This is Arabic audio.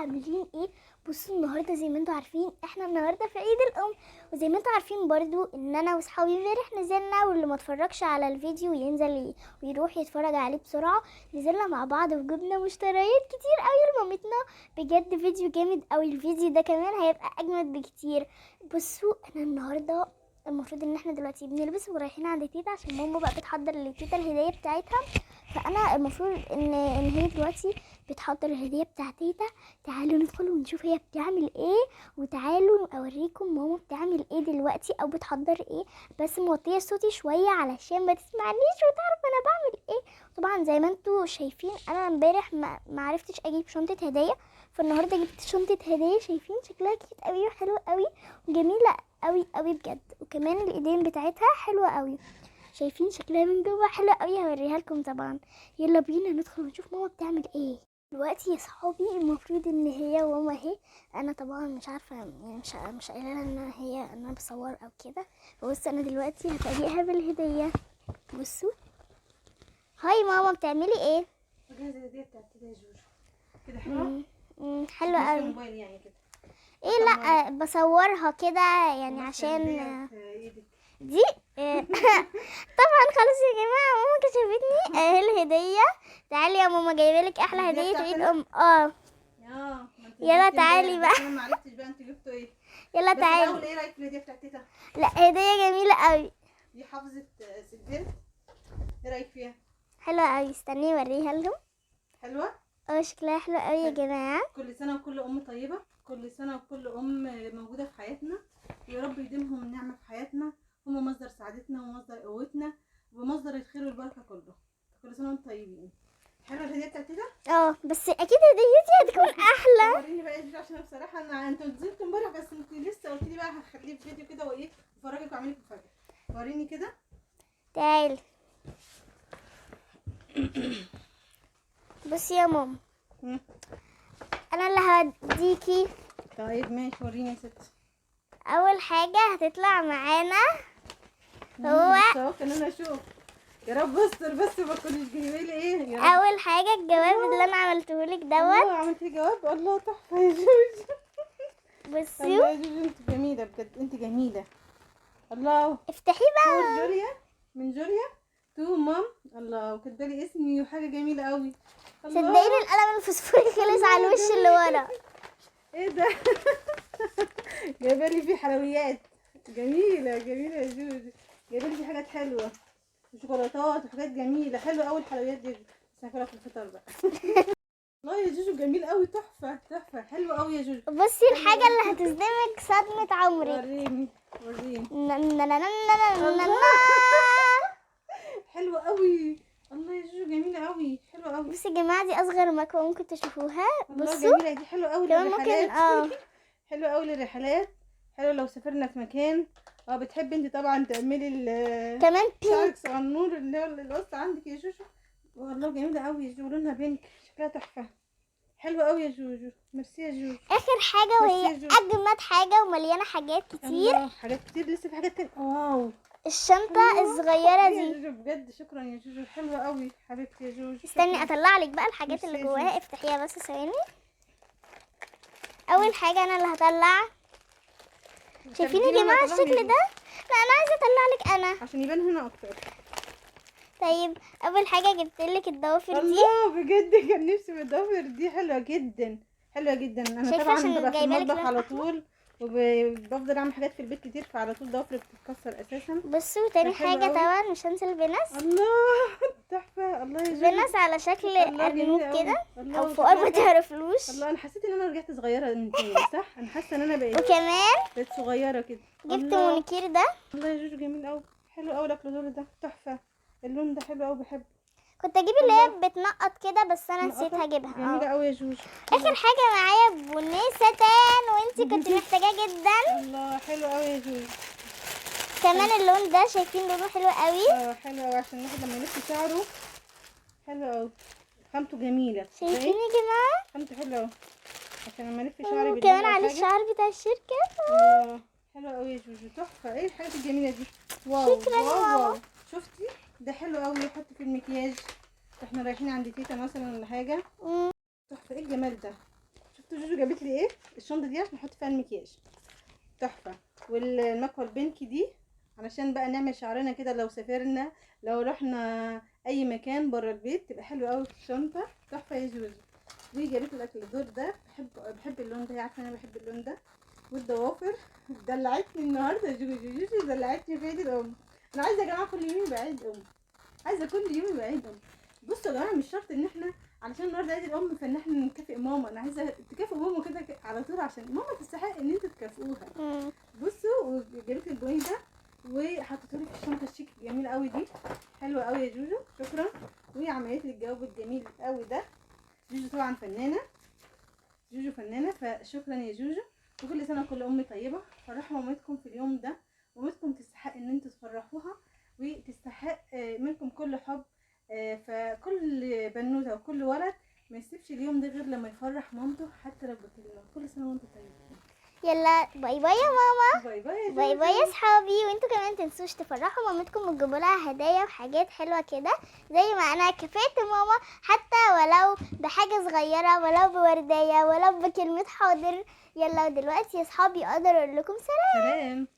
عاملين ايه؟ بصوا النهارده زي ما انتوا عارفين احنا النهارده في عيد الام، وزي ما انتوا عارفين برضو ان انا واصحابي امبارح نزلنا، واللي ما اتفرجش على الفيديو ينزل ويروح يتفرج عليه بسرعه. نزلنا مع بعض وجبنا مشتريات كتير قوي لمامتنا. بجد فيديو جامد قوي، الفيديو ده كمان هيبقى اجمد بكتير. بصوا انا النهارده المفروض ان احنا دلوقتي بنلبس ورايحين عند تيتا عشان ماما بقى بتحضر لتيتا الهديه بتاعتها. فانا المفروض ان هي دلوقتي بتحضر الهديه بتاعت تيتا. تعالوا ندخل ونشوف هي بتعمل ايه، وتعالوا اوريكم ماما بتعمل ايه دلوقتي او بتحضر ايه. بس موطيه صوتي شويه علشان ما تسمعنيش وتعرف انا بعمل ايه. طبعا زي ما انتوا شايفين انا امبارح ما عرفتش اجيب شنطه هديه، فالنهارده جبت شنطه هديه. شايفين شكلها كيوت قوي وحلوه قوي وجميله قوي قوي بجد، وكمان الايدين بتاعتها حلوه قوي. شايفين شكلها من جوه حلوه قوي، هوريها لكم طبعا. يلا بينا ندخل ونشوف ماما بتعمل ايه دلوقتي يا صحابي. المفروض ان هي وماما اهي، انا طبعا مش عارفه يعني مش قايله لها ان هي انا بصور او كده. بص انا دلوقتي هفاجئها بالهديه. بصوا هاي ماما بتعملي ايه؟ بجهز الهديه بتاعت تيتا يا جوجو. كده حلوه. حلوه قوي. الموبايل يعني كده. ايه لا بصورها كده يعني عشان دي طبعا خلاص يا جماعه ماما كشفتني اهي الهديه. تعالي يا ماما جايبه لك احلى هديه عيد ام. يلا تعالي بقى. انا ما عرفتش بقى انت جبتوا ايه. يلا بس تعالي. الاول ايه رايك في الهديه بتاعت تيتا؟ لا هديه جميله قوي. دي حافظه سجل. ايه رايك فيها؟ حلوه قوي، استني اوريها لهم. حلوه. شكلها حلو قوي يا جماعه. كل سنه وكل ام طيبه، كل سنه وكل ام موجوده في حياتنا، ويا رب يديمهم النعمه في حياتنا. هم مصدر سعادتنا ومصدر قوتنا ومصدر الخير والبركه كله. كل سنه وانتم طيبين. حلوه الهديه بتاعت تيتا؟ بس اكيد هديتي هتكون احلى. وريني بقى يا عشان بصراحه انتوا نزلتوا امبارح، بس انت لسه قلت لي بقى هخليه في فيديو كده وايه افرجك واعمل لك مفاجاه. وريني كده. تعالي بصي يا ماما، انا اللي هديكي. طيب ماشي وريني يا ستي. اول حاجه هتطلع معانا هو كان انا اشوف. يا رب استر بس ما تكونيش جايبه لي ايه يا رب. اول حاجه الجواب اللي انا عملته لك دوت. عملتي جواب. الله تحفه يا جوجو. بصي الله يا جوجو انت جميله بجد، انت جميله. الله. افتحي بقى. جوليا، من جوليا تو مام. الله وكاتبه لي اسمي وحاجه جميله قوي. صدقيني القلم الفوسفوري خلص على الوش اللي ورا. ايه ده؟ جايبه لي فيه حلويات جميله جميله يا جوجو. جايبه لي فيه حاجات حلوه وشوكولاتات وحاجات جميله حلوه قوي الحلويات دي. بس هاكلها في الفطار بقى. والله يا جوجو جميل قوي، تحفه تحفه حلوه قوي يا جوجو. بصي الحاجه اللي هتصدمك صدمه عمري. وريني وريني. الله حلوه قوي. الله يا جوجو جميله قوي، حلوه قوي. بصي يا جماعه دي اصغر مكوه ممكن تشوفوها. الله بصوا جميله دي، حلوه قوي كمان للرحلات. ممكن حلوه قوي للرحلات. حلو لو سافرنا في مكان. بتحبي انت طبعا تعملي كمان شعرك صغنون اللي هو الوسط عندك يا جوجو. والله جميله قوي يا جوجو، لونها بينك شكلها تحفه. حلوه قوي يا جوجو. ميرسي يا جوجو. اخر حاجه وهي اجمد حاجه ومليانه حاجات كتير. حاجات كتير لسه في حاجات تانية. واو الشنطه الصغيره يا دي. جوجو بجد شكرا يا جوجو، حلوه قوي حبيبتي يا جوجو. استني اطلع لك بقى الحاجات اللي جواها. افتحيها بس ثواني. اول حاجه انا اللي هطلع. شايفين يا جماعه الشكل ده؟ لا انا عايزه اطلع لك انا عشان يبان هنا اكتر. طيب اول حاجه جبت لك الضوافر دي. الله بجد كان نفسي بالضوافر دي، حلوه جدا حلوه جدا. انا طبعا ببقى في المطبخ على طول وبفضل اعمل حاجات في البيت كتير، فعلى طول ضوافري بتتكسر اساسا. بصوا تاني حاجه طبعا مش هنسى البنس. الله تحفه. الله يا جوجو بنس على شكل ارنب كده او فؤاد ما تعرفلوش. الله انا حسيت ان انا رجعت صغيره من تاني. صح انا حاسه ان انا وكمان بقيت صغيره كده. جبت مونيكير ده. الله يا جوجو جميل قوي، حلو قوي الاكلودول ده تحفه. اللون ده حلو قوي بحبه. كنت اجيب اللي هي بتنقط كده بس انا نسيت هجيبها. جميله قوي يا جوجو. اخر حاجه معايا بونيستان وانتي كنت محتاجاه جدا. الله حلو قوي يا جوجو. كمان اللون ده شايفين لونه حلو قوي. حلو قوي عشان الواحد لما يلف شعره حلو قوي. خامته جميله شايفين يا جماعه؟ خامته حلوه قوي عشان لما الف شعري كمان عليه الشعر بتاع الشركه. الله حلو قوي يا جوجو، تحفه. ايه الحاجات الجميله دي؟ واو شكرا يا ماما. شفتي ده حلو قوي يحط في المكياج احنا رايحين عند تيتا مثلا ولا حاجه. تحفه. ايه الجمال ده؟ شفت شفتوا جوجو جابت لي ايه؟ الشنطه دي عشان نحط فيها المكياج، تحفه. والمكوه البنك دي علشان بقى نعمل شعرنا كده لو سافرنا، لو رحنا اي مكان بره البيت، تبقى حلوه قوي في الشنطه، تحفه يا جوجو. دي جابت لك الدور ده، بحب اللون ده، هي عارفه انا بحب اللون ده. والضوافر دلعتني النهارده جوجو دلعتني في عيد الام. انا عايزه يا جماعه كل يوم يبقى عيد ام، عايزه كل يوم يبقى عيد ام. بصوا يا جماعه مش شرط ان احنا علشان النهارده عيد الام فان احنا نكافئ ماما، انا عايزه تكافئوا ماما كده على طول عشان ماما تستحق ان انتوا تكافئوها. بصوا وجابت لي البوني ده وحطيته لي في الشنطه الشيك الجميله قوي دي، حلوه قوي يا جوجو، شكرا. وعملت لي الجواب الجميل قوي ده. جوجو طبعا فنانه، جوجو فنانه، فشكرا يا جوجو. وكل سنه وكل ام طيبه. فرحوا مامتكم في اليوم ده، مامتكم تستحق ان انتوا تفرحوها وتستحق منكم كل حب. فكل بنوته وكل ولد ما يسيبش اليوم ده غير لما يفرح مامته حتى لو بكلمه. كل سنه وانتم طيبين. يلا باي باي يا ماما. باي باي يا باي باي يا صحابي. وانتوا كمان تنسوش تفرحوا مامتكم وتجيبوا لها هدايا وحاجات حلوه كده زي ما انا كافئت ماما، حتى ولو بحاجه صغيره، ولو بورديه، ولو بكلمه حاضر. يلا دلوقتي يا صحابي اقدر اقول لكم سلام. سلام.